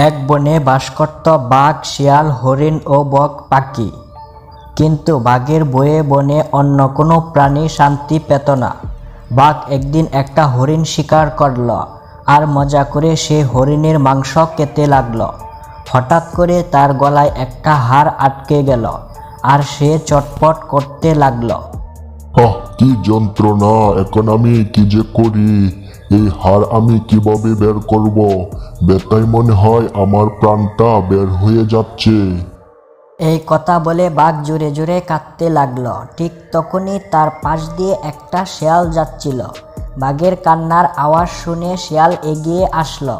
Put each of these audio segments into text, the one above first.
এক বনে বাস করত বাঘ, শিয়াল, হরিণ ও বক পাখি। কিন্তু বাঘের ভয়ে বনে অন্য কোনো প্রাণী শান্তি পেত না। বাঘ একদিন একটা হরিণ শিকার করল আর মজা করে সে হরিণের মাংস খেতে লাগলো। হঠাৎ করে তার গলায় একটা হাড় আটকে গেল আর সে চটপট করতে লাগলো। কি যন্ত্রণা! এখন আমি কি যে করি? এই হাড় আমি কিভাবে বের করব? ব্যথায় মনে হয় আমার প্রাণটা বের হয়ে যাচ্ছে। এই কথা বলে বাঘ জোরে জোরে কাঁদতে লাগলো। ঠিক তখনই তার পাশ দিয়ে একটা শেয়াল যাচ্ছিল। বাঘের কান্নার আওয়াজ শুনে শিয়াল এগিয়ে আসলো।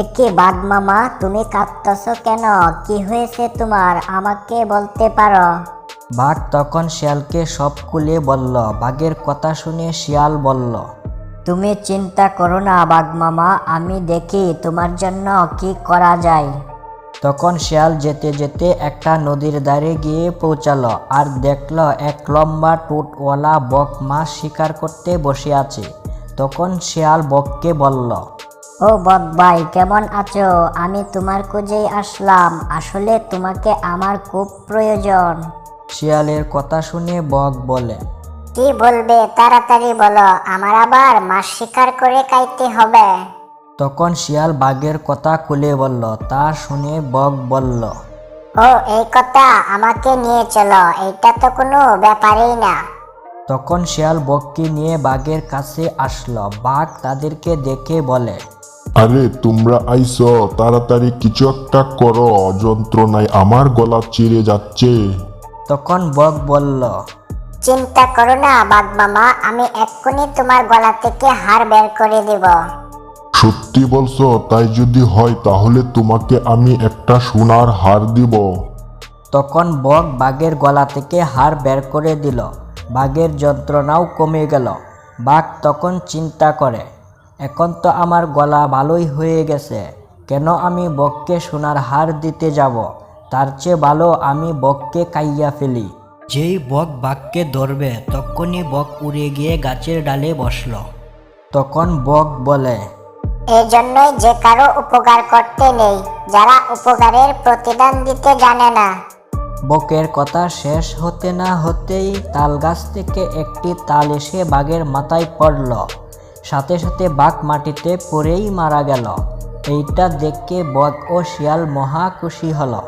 একে বাঘ মামা, তুমি কাঁদতেছো কেন? কি হয়েছে তোমার? আমাকে বলতে পারো? বাঘ তখন শিয়ালকে সব খুলে বলল। বাঘের কথা শুনে শিয়াল বলল, তুমি চিন্তা করো না বাঘ মামা, আমি দেখি তোমার জন্য কি করা যায়। তখন শিয়াল যেতে যেতে একটা নদীর ধারে গিয়ে পৌঁছালো আর দেখলো এক লম্বা ঠোঁটওয়ালা বক মাছ শিকার করতে বসে আছে। তখন শিয়াল বককে বলল, ও বক ভাই, কেমন আছো? আমি তোমার খোঁজেই আসলাম। আসলে তোমাকে আমার খুব প্রয়োজন। শিয়ালের কথা শুনে বক বলে, কি বলবে তাড়াতাড়ি বলো, আমার আবার মাছ শিকার করে খাইতে হবে। তখন শিয়াল বাঘের কথা খুলে বলল। তা শুনে বক বলল, ও এই কথা, আমাকে নিয়ে চলো, এইটা তো কোনো ব্যাপারই না। তখন শিয়াল বককে নিয়ে বাঘের কাছে আসলো। বাঘ তাদেরকে দেখে বলে, আরে তোমরা আইছো, তাড়াতাড়ি কিছু একটা করো, যন্ত্রণায় আমার গলা চিরে যাচ্ছে। তখন বক বলল, চিন্তা করো না বাঘ মামা, আমি এক্ষুনি তোমার গলা থেকে হাড় বের করে দেব। সত্যি বলছো? তাই যদি হয় তাহলে তোমাকে আমি একটা সোনার হার দিব। তখন বক বাঘের গলা থেকে হাড় বের করে দিল। বাঘের যন্ত্রণাও কমে গেল। বাঘ তখন চিন্তা করে, এখন তো আমার গলা ভালোই হয়ে গেছে, কেন আমি বককে সোনার হার দিতে যাব? তার চেয়ে ভালো আমি বককে খাইয়া ফেলি। যেই বক বাঘকে ধরবে তখনই বক উড়ে গিয়ে গাছের ডালে বসল। তখন বক বলে, এই জন্যই যে কারো উপকার করতে নেই, যারা উপকারের প্রতিদান দিতে জানে না। বকের কথা শেষ হতে না হতেই তাল গাছ থেকে একটি তাল এসে বাঘের মাথায় পড়ল। সাথে সাথে বাঘ মাটিতে পড়েই মারা গেল। এইটা দেখে বক ও শিয়াল মহা খুশি হলো।